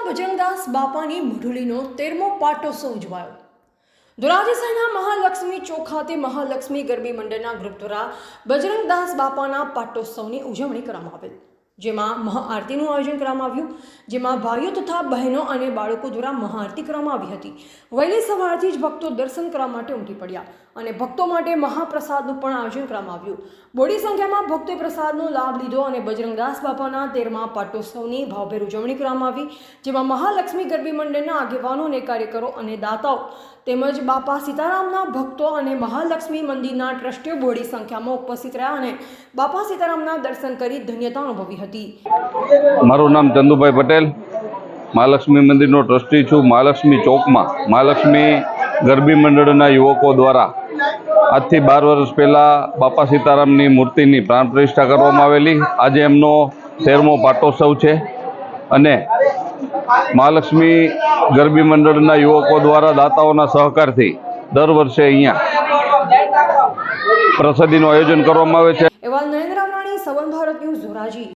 બજરંગદાસ બાપાની મઢુલીનો 13મો પાટોત્સવ ઉજવાયો। ધોરાજી શહેરના મહાલક્ષ્મી ચોક ખાતે મહાલક્ષ્મી ગરબી મંડળના ગ્રુપ દ્વારા બજરંગદાસ બાપાના પાટોત્સવની ઉજવણી કરવામાં આવેલ, જેમાં મહાઆરતીનું આયોજન કરવામાં આવ્યું, જેમાં ભાઈઓ તથા બહેનો અને બાળકો દ્વારા મહાઆરતી કરવામાં આવી હતી। વહેલી સવારથી જ ભક્તો દર્શન કરવા માટે ઉમટી પડ્યા અને ભક્તો માટે મહાપ્રસાદનું પણ આયોજન કરવામાં આવ્યું। બોડી સંખ્યામાં ભક્તોએ પ્રસાદનો લાભ લીધો અને બજરંગદાસ બાપાના 13મા પાટોત્સવની ભાવભેર ઉજવણી કરવામાં આવી, જેમાં મહાલક્ષ્મી ગરબી મંડળના આગેવાનો અને કાર્યકરો અને દાતાઓ તેમજ બાપા સીતારામના ભક્તો અને મહાલક્ષ્મી મંદિરના ટ્રસ્ટીઓ બોડી સંખ્યામાં ઉપસ્થિત રહ્યા અને બાપા સીતારામના દર્શન કરી ધન્યતા અનુભવી હતી। મારું નામ ચંદુભાઈ પટેલ, મહાલક્ષ્મી મંદિરનો ટ્રસ્ટી છું। મહાલક્ષ્મી ચોકમાં મહાલક્ષ્મી ગરબી મંડળના યુવકો દ્વારા આજથી 12 વર્ષ પહેલાં બાપા સીતારામની મૂર્તિની પ્રાણ પ્રતિષ્ઠા કરવામાં આવેલી। આજે એમનો 13મો પાટોત્સવ છે અને મહાલક્ષ્મી ગરબી મંડળના યુવકો દ્વારા દાતાઓના સહકારથી દર વર્ષે અહીંયા પ્રસાદીનું આયોજન કરવામાં આવે છે। એવા નરેન્દ્ર રાવરાણી, સવર્ણ ભારત ન્યૂઝ, ધોરાજી।